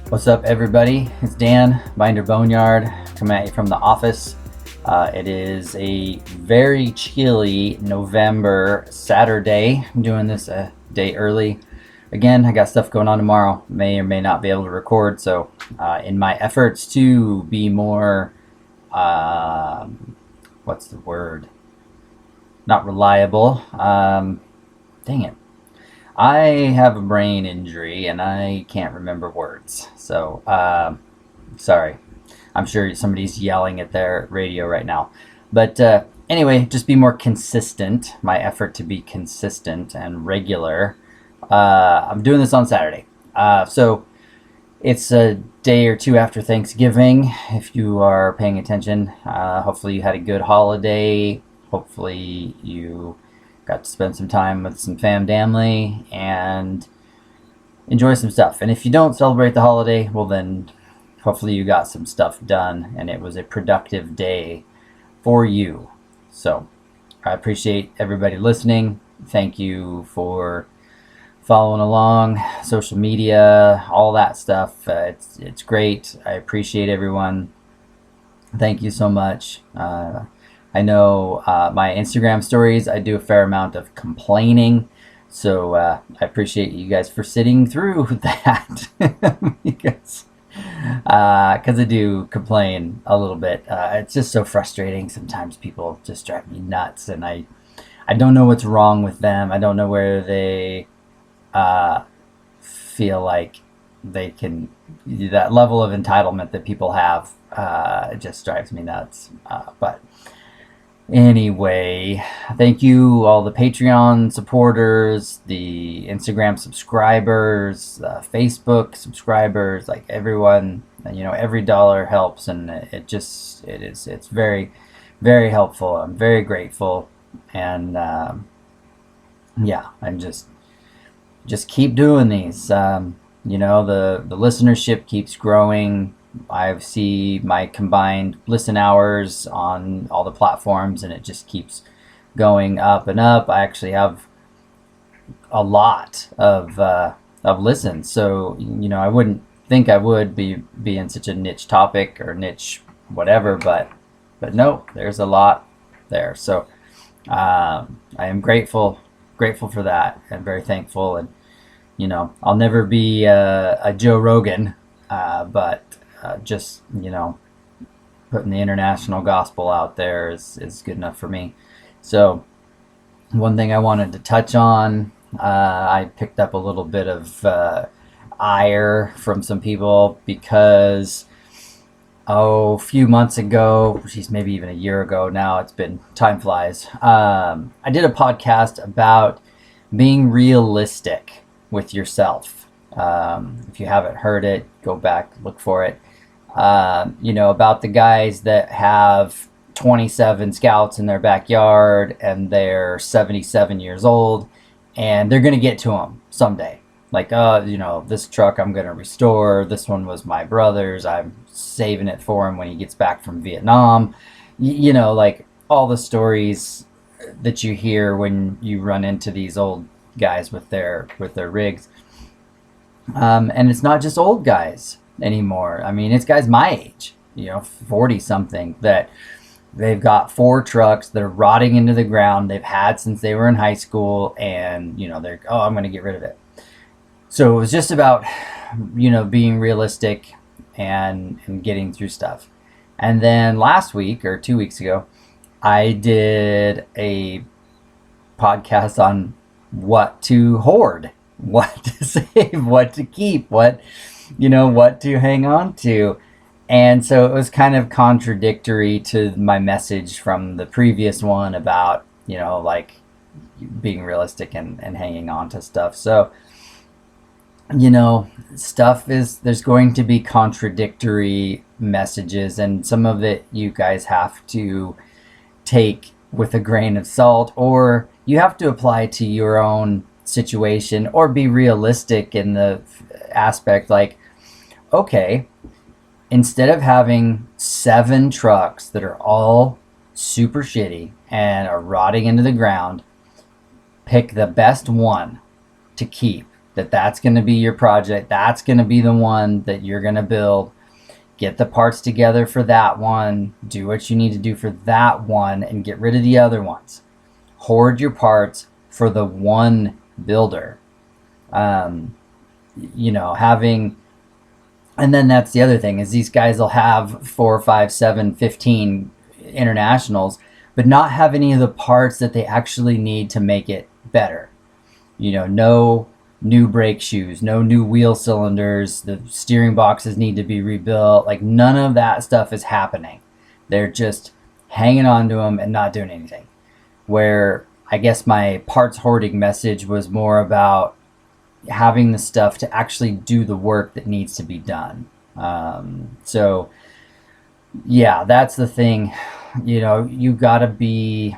What's up, everybody? It's Dan, Binder Boneyard, coming at you from the office. It is a very chilly November Saturday. I'm doing this a day early. Again, I got stuff going on tomorrow. May or may not be able to record. So in my efforts to be more, what's the word? Not reliable. Dang it. I have a brain injury and I can't remember words. So, sorry. I'm sure somebody's yelling at their radio right now. But anyway, just be more consistent. My effort to be consistent and regular. I'm doing this on Saturday. So it's a day or two after Thanksgiving. If you are paying attention, hopefully you had a good holiday. Hopefully you got to spend some time with some family and enjoy some stuff. And if you don't celebrate the holiday, well then hopefully you got some stuff done and it was a productive day for you. So I appreciate everybody listening. Thank you for following along, social media, all that stuff. It's great. I appreciate everyone. Thank you so much. I know my Instagram stories, I do a fair amount of complaining. So I appreciate you guys for sitting through that because I do complain a little bit. It's just so frustrating. Sometimes people just drive me nuts and I don't know what's wrong with them. I don't know where they feel like they can, that level of entitlement that people have, it just drives me nuts. But anyway, thank you all the Patreon supporters, the Instagram subscribers, Facebook subscribers, like everyone. Every dollar helps, and it's very, very helpful. I'm very grateful, and I'm just keep doing these. The listenership keeps growing. I see my combined listen hours on all the platforms, and it just keeps going up and up. I actually have a lot of listens, so I wouldn't think I would be in such a niche topic or niche whatever, but no, there's a lot there. So I am grateful for that, and very thankful. And I'll never be a Joe Rogan, but just putting the international gospel out there is good enough for me. So one thing I wanted to touch on, I picked up a little bit of ire from some people because a few months ago, maybe even a year ago now, time flies, I did a podcast about being realistic with yourself. If you haven't heard it, go back, look for it. About the guys that have 27 scouts in their backyard and they're 77 years old and they're going to get to them someday. Like, this truck I'm going to restore. This one was my brother's. I'm saving it for him when he gets back from Vietnam. Like all the stories that you hear when you run into these old guys with their rigs. And it's not just old guys anymore. I mean, it's guys my age, 40 something, that they've got 4 trucks that are rotting into the ground they've had since they were in high school, and they're, I'm going to get rid of it. So it was just about being realistic and getting through stuff. And then last week or 2 weeks ago, I did a podcast on what to hoard, what to save, what to keep, what to hang on to. And so it was kind of contradictory to my message from the previous one about, like being realistic and hanging on to stuff. So, there's going to be contradictory messages, and some of it you guys have to take with a grain of salt, or you have to apply to your own situation, or be realistic in the aspect like, okay, instead of having 7 trucks that are all super shitty and are rotting into the ground, pick the best one to keep. That's going to be your project. That's going to be the one that you're going to build. Get the parts together for that one. Do what you need to do for that one and get rid of the other ones. Hoard your parts for the one builder. Having, and then that's the other thing, is these guys will have 4, 5, 7, 15 internationals, but not have any of the parts that they actually need to make it better. No new brake shoes, no new wheel cylinders, the steering boxes need to be rebuilt. Like, none of that stuff is happening. They're just hanging on to them and not doing anything. Where I guess my parts hoarding message was more about having the stuff to actually do the work that needs to be done. So yeah, that's the thing. You got to be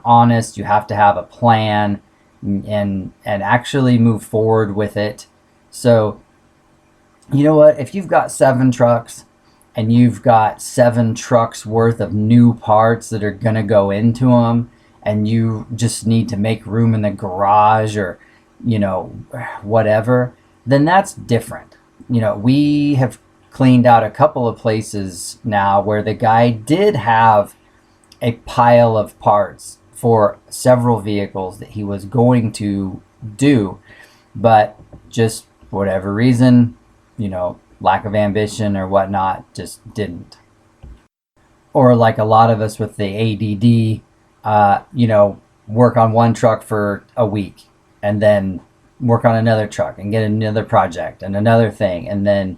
honest. You have to have a plan and actually move forward with it. So you know what? If you've got 7 trucks and you've got 7 trucks worth of new parts that are going to go into them, and you just need to make room in the garage or, whatever, then that's different. We have cleaned out a couple of places now where the guy did have a pile of parts for several vehicles that he was going to do, but just whatever reason, lack of ambition or whatnot, just didn't. Or like a lot of us with the ADD, work on one truck for a week and then work on another truck and get another project and another thing. And then,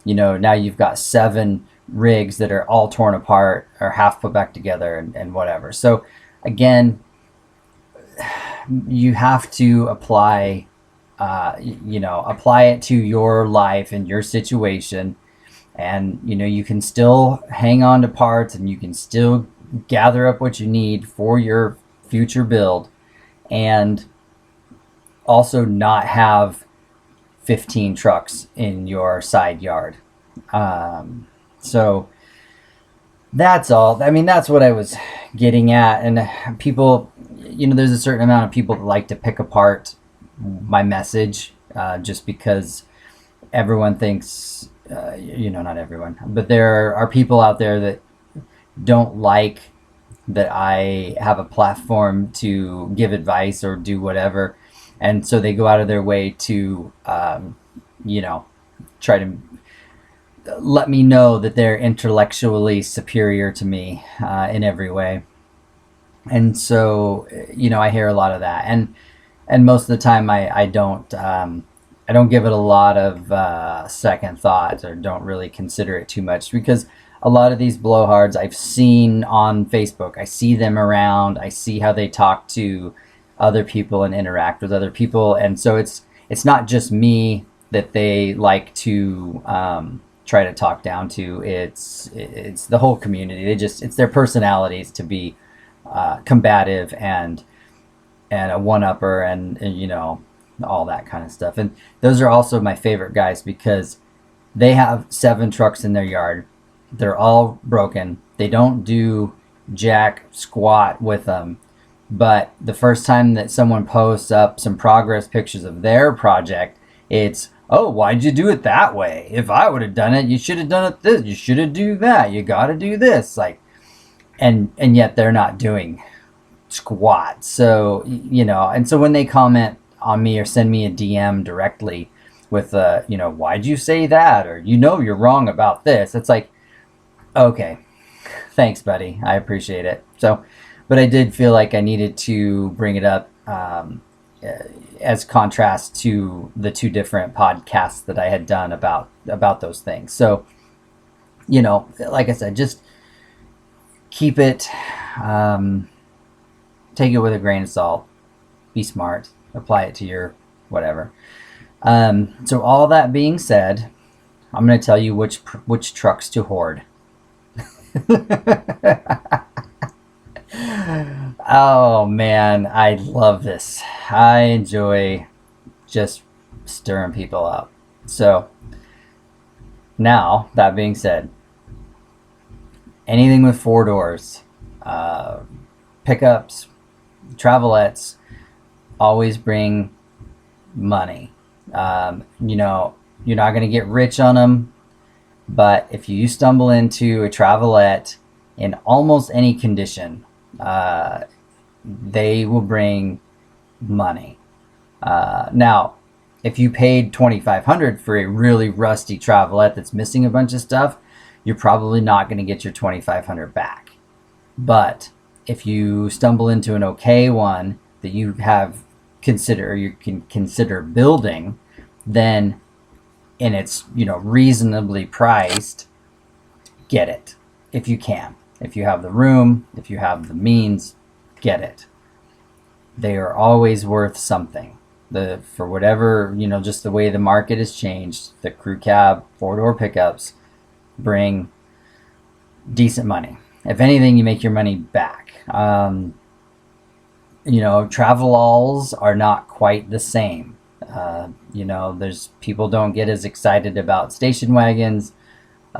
now you've got 7 rigs that are all torn apart or half put back together and whatever. So again, you have to apply it to your life and your situation. And, you can still hang on to parts and you can still gather up what you need for your future build, and also not have 15 trucks in your side yard. So that's all. I mean, that's what I was getting at. And people, there's a certain amount of people that like to pick apart my message, just because everyone thinks, not everyone, but there are people out there that don't like that I have a platform to give advice or do whatever. And so they go out of their way to, try to let me know that they're intellectually superior to me in every way. And so, I hear a lot of that. And most of the time I don't give it a lot of second thought, or don't really consider it too much, because a lot of these blowhards I've seen on Facebook. I see them around. I see how they talk to other people and interact with other people. And so it's not just me that they like to try to talk down to. It's the whole community. It's their personalities to be combative and a one-upper and all that kind of stuff. And those are also my favorite guys, because they have 7 trucks in their yard. They're all broken. They don't do jack squat with them. But the first time that someone posts up some progress pictures of their project, it's, oh, why'd you do it that way? If I would have done it, you should have done it this. You should have do that. You got to do this. Like, and yet they're not doing squat. So, and so when they comment on me or send me a DM directly with, why'd you say that? Or, you're wrong about this. It's like, okay, thanks, buddy. I appreciate it. So, but I did feel like I needed to bring it up as contrast to the 2 different podcasts that I had done about those things. So, like I said, just keep it, take it with a grain of salt, be smart, apply it to your whatever. So all that being said, I'm going to tell you which trucks to hoard. Oh man, I love this. I enjoy just stirring people up. So now, that being said, anything with 4 doors, uh, pickups, travelettes always bring money. You know, you're not going to get rich on them, but if you stumble into a travelette in almost any condition, they will bring money. Now, if you paid $2,500 for a really rusty travelette that's missing a bunch of stuff, you're probably not going to get your $2,500 back. But if you stumble into an okay one that you can consider building, then, and it's, you know, reasonably priced, get it if you can. If you have the room, if you have the means, get it. They are always worth something. For whatever, you know, just the way the market has changed, the crew cab 4-door pickups bring decent money. If anything, you make your money back. You know, travel-alls are not quite the same. You know, there's people don't get as excited about station wagons.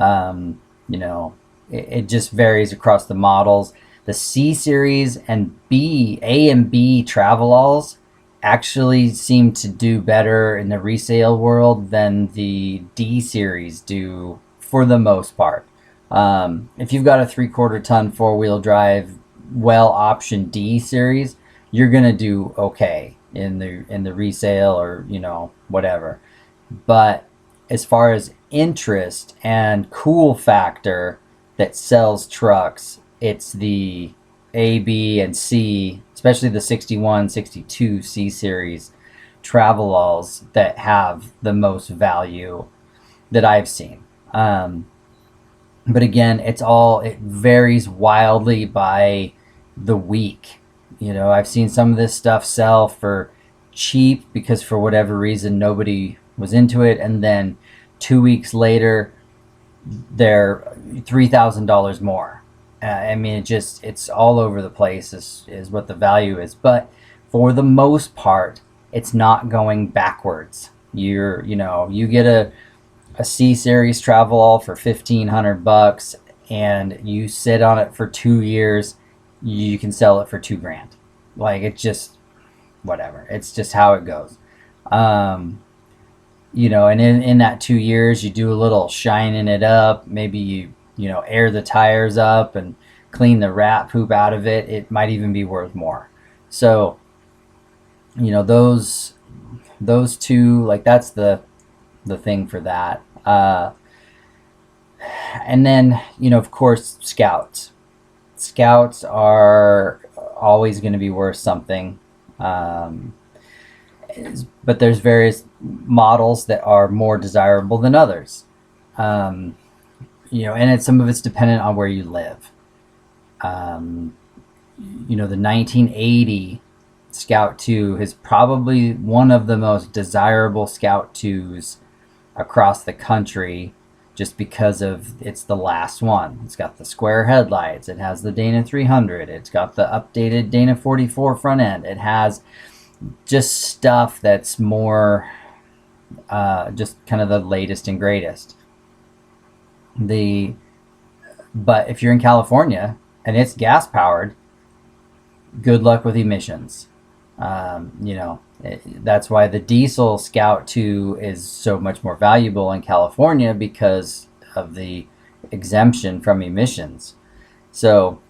You know, it just varies across the models. The C series and A and B travel-alls actually seem to do better in the resale world than the D series do for the most part. If you've got a 3/4 ton 4-wheel drive, well optioned D series, you're gonna do okay in the resale, or, you know, whatever. But as far as interest and cool factor that sells trucks, it's the A, B, and C, especially the 61, 62 C series travel-alls that have the most value that I've seen. But again, it varies wildly by the week. You know, I've seen some of this stuff sell for cheap because for whatever reason nobody was into it, and then 2 weeks later they're $3,000 more. I mean, it's all over the place is what the value is. But for the most part, it's not going backwards. You get a C series travel-all for $1,500 and you sit on it for 2 years, you can sell it for $2,000. Like, it just, whatever. It's just how it goes. You know, and in that 2 years, you do a little shining it up. Maybe you know, air the tires up and clean the rat poop out of it. It might even be worth more. So, you know, those two, like, that's the thing for that. And then, you know, of course, Scouts. Scouts are always going to be worth something. But there's various models that are more desirable than others. You know, and some of it's dependent on where you live. You know, the 1980 Scout 2 is probably one of the most desirable Scout 2s across the country, just because it's the last one. It's got the square headlights. It has the Dana 300. It's got the updated Dana 44 front end. It has just stuff that's more just kind of the latest and greatest. But if you're in California and it's gas powered, good luck with emissions. You know, that's why the diesel Scout 2 is so much more valuable in California, because of the exemption from emissions. So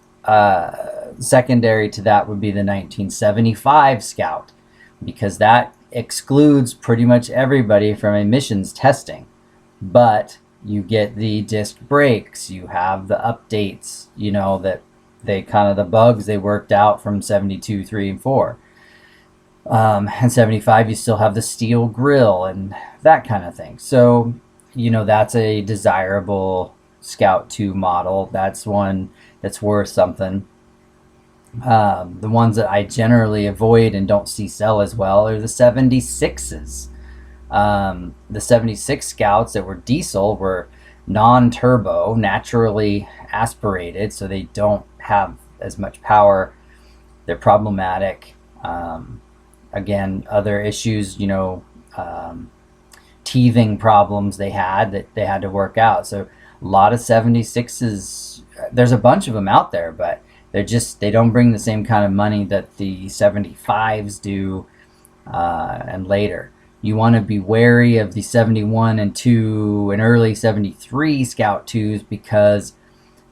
secondary to that would be the 1975 Scout, because that excludes pretty much everybody from emissions testing. But you get the disc brakes, you have the updates, you know, that they kind of the bugs they worked out from 72, 3, and 4. And 75, you still have the steel grill and that kind of thing. So, you know, that's a desirable Scout 2 model. That's one that's worth something. The ones that I generally avoid and don't see sell as well are the 76s. The 76 Scouts that were diesel were non-turbo, naturally aspirated, so they don't have as much power. They're problematic. Again, other issues, you know, teething problems they had that they had to work out. So a lot of 76s, there's a bunch of them out there, but They don't bring the same kind of money that the 75s do, and later. You want to be wary of the 71 and 2 and early 73 Scout 2s because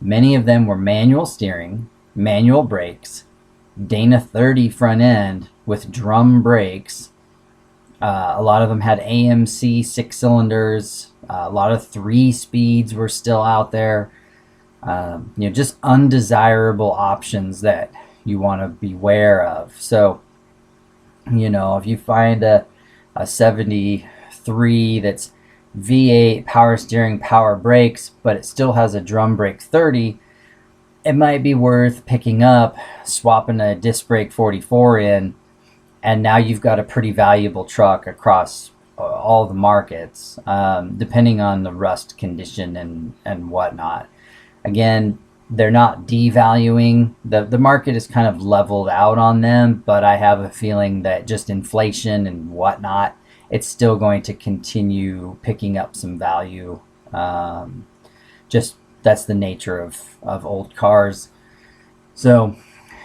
many of them were manual steering, manual brakes, Dana 30 front end with drum brakes. A lot of them had AMC 6 cylinders. A lot of 3 speeds were still out there. Just undesirable options that you want to beware of. So, if you find a 73 that's V8 power steering, power brakes, but it still has a drum brake 30, it might be worth picking up, swapping a disc brake 44 in, and now you've got a pretty valuable truck across all the markets, depending on the rust condition and whatnot. Again, they're not devaluing. The market is kind of leveled out on them, but I have a feeling that just inflation and whatnot, it's still going to continue picking up some value. Just that's the nature of old cars. So,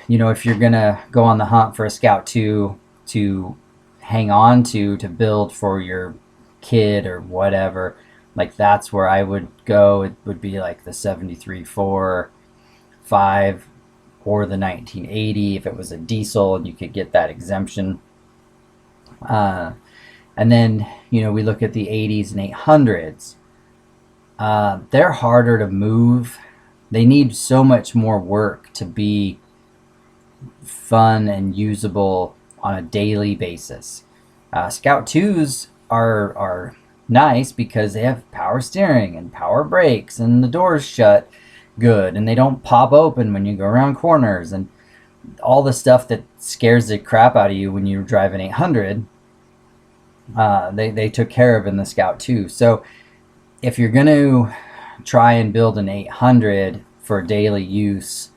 if you're going to go on the hunt for a Scout 2 to hang on to build for your kid or whatever, like that's where I would go. It would be like the 73 4, 5, or the 1980 if it was a diesel and you could get that exemption. And then, we look at the 80s and 800s. They're harder to move. They need so much more work to be fun and usable on a daily basis. Scout 2s are nice because they have power steering and power brakes and the doors shut good and they don't pop open when you go around corners and all the stuff that scares the crap out of you when you drive an 800. They took care of in the Scout 2. So if you're going to try and build an 800 for daily use,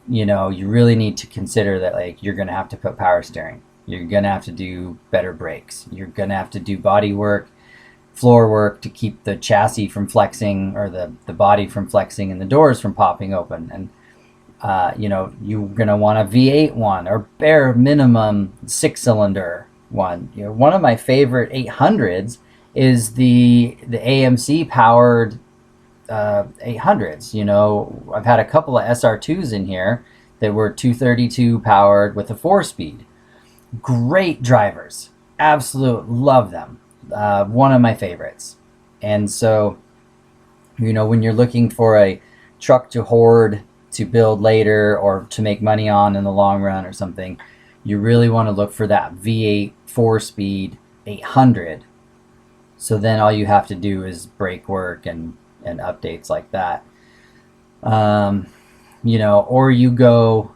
you really need to consider that like you're going to have to put power steering. You're going to have to do better brakes. You're going to have to do body work, floor work to keep the chassis from flexing or the body from flexing and the doors from popping open. And, you're going to want a V8 one or bare minimum 6-cylinder one. One of my favorite 800s is the AMC powered 800s. I've had a couple of SR2s in here that were 232 powered with a 4-speed. Great drivers. Absolute love them. One of my favorites. And so, when you're looking for a truck to hoard to build later or to make money on in the long run or something, you really want to look for that V8 4-speed 800. So then all you have to do is brake work and updates like that. Or you go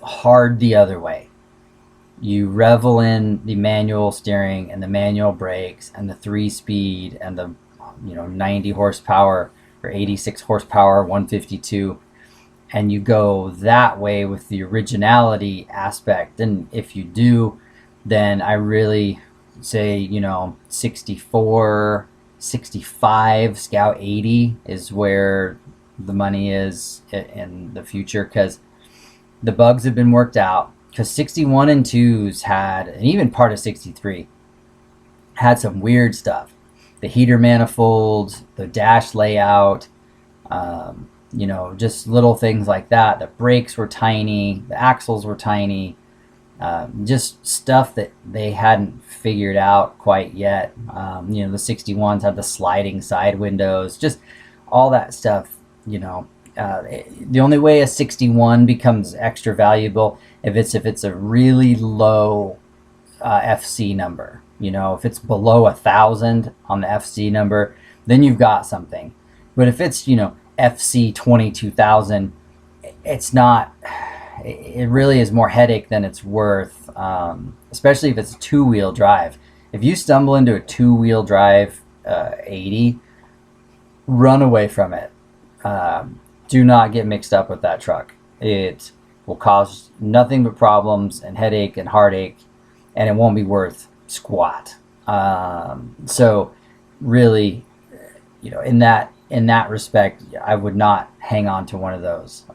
hard the other way. You revel in the manual steering and the manual brakes and the 3-speed and the 90 horsepower or 86 horsepower 152, and you go that way with the originality aspect. And if you do, then I really say 64, 65 Scout 80 is where the money is in the future, because the bugs have been worked out. Because 61 and 2s had, and even part of 63, had some weird stuff. The heater manifold, the dash layout, just little things like that. The brakes were tiny, the axles were tiny, just stuff that they hadn't figured out quite yet. The 61s had the sliding side windows, just all that stuff. The only way a 61 becomes extra valuable if it's a really low FC number. If it's below 1,000 on the FC number, then you've got something. But if it's FC 22,000, it's not. It really is more headache than it's worth, especially if it's a 2-wheel drive. If you stumble into a 2-wheel drive 80, run away from it. Do not get mixed up with that truck. It will cause nothing but problems and headache and heartache, and it won't be worth squat. So really, in that respect, I would not hang on to one of those.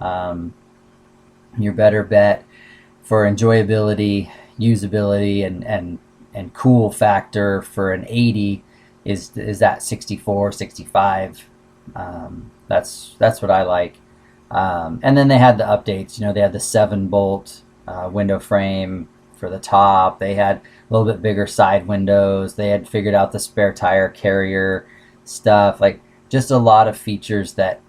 Your better bet for enjoyability, usability, and cool factor for an 80 is that 64, 65. That's what I like. And then they had the updates. They had the 7-bolt window frame for the top. They had a little bit bigger side windows. They had figured out the spare tire carrier stuff. Like, just a lot of features that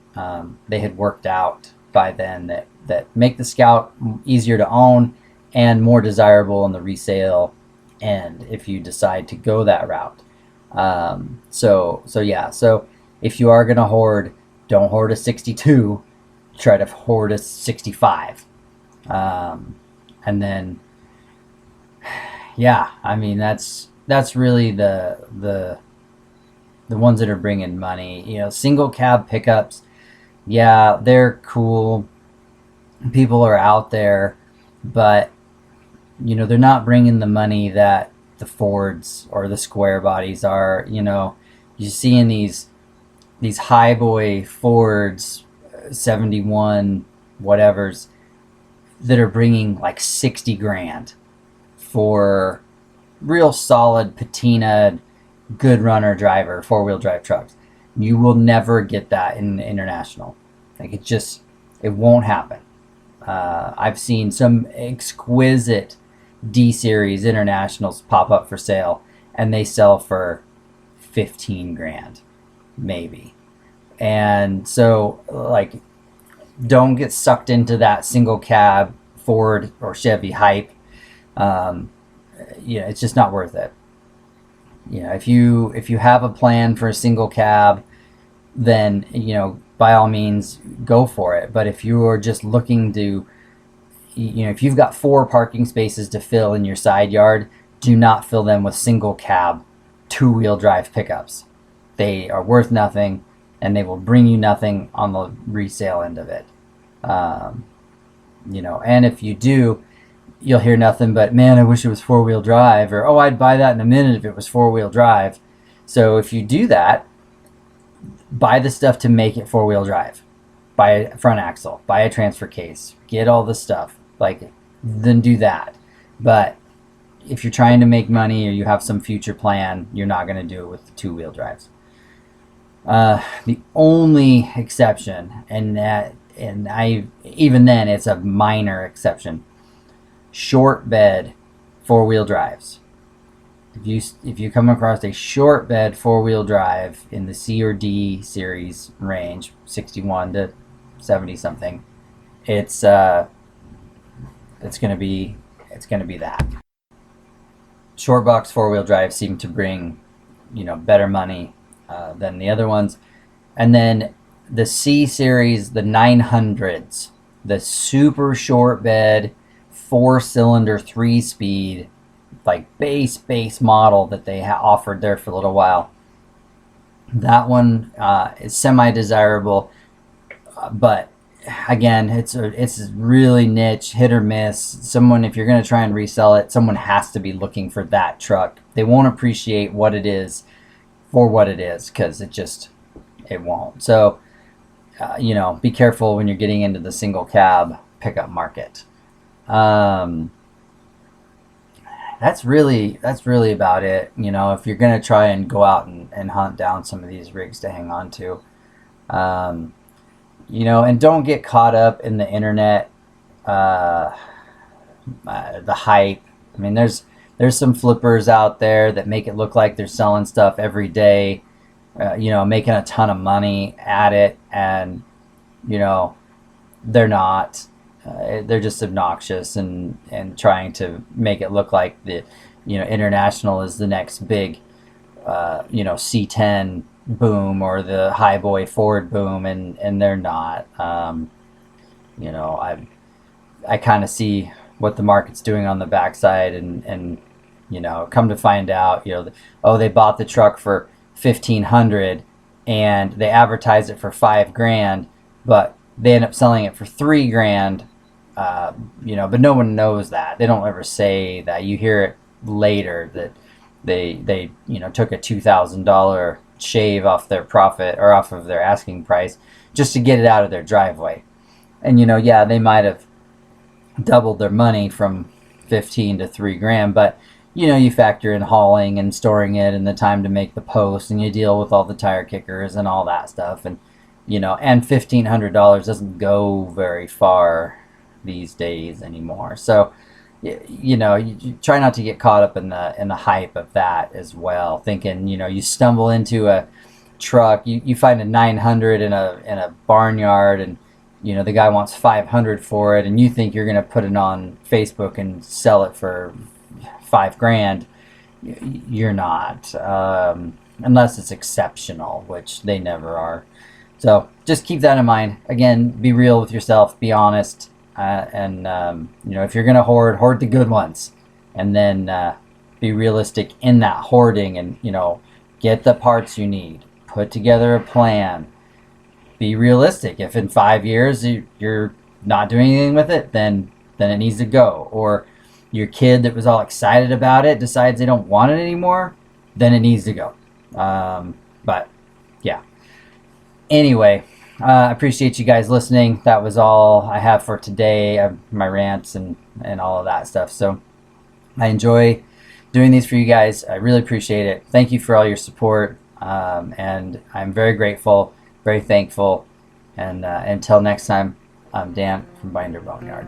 they had worked out by then that make the Scout easier to own and more desirable in the resale end if you decide to go that route. So if you are gonna hoard, don't hoard a 62. Try to hoard a 65. And then, yeah, I mean, that's really the ones that are bringing money. Single cab pickups, yeah, they're cool. People are out there, but they're not bringing the money that the Fords or the square bodies are. You see in these highboy Fords, 71 whatevers, that are bringing like 60 grand for real solid patina, good runner driver, 4-wheel drive trucks. You will never get that in international. Like, it won't happen. I've seen some exquisite D-Series internationals pop up for sale, and they sell for 15 grand, maybe. And so, like, don't get sucked into that single cab Ford or Chevy hype. It's just not worth it. If you have a plan for a single cab, then by all means go for it. But if you are just looking to, if you've got 4 parking spaces to fill in your side yard, do not fill them with single cab 2-wheel drive pickups. They are worth nothing, and they will bring you nothing on the resale end of it. And if you do, you'll hear nothing but, man, I wish it was 4-wheel drive, or, oh, I'd buy that in a minute if it was 4-wheel drive. So if you do that, buy the stuff to make it 4-wheel drive. Buy a front axle, buy a transfer case, get all the stuff, then do that. But if you're trying to make money or you have some future plan, you're not going to do it with 2-wheel drives. The only exception, even then it's a minor exception, short bed 4-wheel drives. If you come across a short bed 4-wheel drive in the C or D series range, 61 to 70 something, it's gonna be that. Short box 4-wheel drives seem to bring better money than the other ones. And then the C series, the 900s, the super short bed 4-cylinder 3-speed, like base model that they offered there for a little while. That one is semi-desirable, but again, it's really niche, hit or miss. If you're going to try and resell it, someone has to be looking for that truck. They won't appreciate what it is for what it is, because it won't. So, be careful when you're getting into the single cab pickup market. That's really about it. If you're going to try and go out and hunt down some of these rigs to hang on to, and don't get caught up in the internet, the hype. I mean, there's some flippers out there that make it look like they're selling stuff every day, making a ton of money at it, and they're not. They're just obnoxious and trying to make it look like the international is the next big C10 boom or the highboy Ford boom, and they're not. I kind of see what the market's doing on the backside, and come to find out, they bought the truck for $1,500 and they advertised it for $5,000, but they end up selling it for $3,000. But no one knows that. They don't ever say that. You hear it later that they took a $2,000 shave off their profit or off of their asking price just to get it out of their driveway. And they might have doubled their money from 15 to 3 grand. But you factor in hauling and storing it and the time to make the post, and you deal with all the tire kickers and all that stuff. And and $1,500 doesn't go very far these days anymore. So you try not to get caught up in the hype of that as well, thinking you stumble into a truck, you find a 900 in a barnyard, and the guy wants 500 for it, and you think you're going to put it on Facebook and sell it for 5 grand. You're not, unless it's exceptional, which they never are. So just keep that in mind. Again, be real with yourself, be honest, and if you're going to hoard the good ones, and then be realistic in that hoarding, and get the parts you need, put together a plan, be realistic. If in 5 years you're not doing anything with it, then it needs to go. Or your kid that was all excited about it decides they don't want it anymore, then it needs to go. But yeah. Anyway, I appreciate you guys listening. That was all I have for today. My rants and all of that stuff. So I enjoy doing these for you guys. I really appreciate it. Thank you for all your support. And I'm very grateful, very thankful. And until next time, I'm Dan from Binder Boneyard.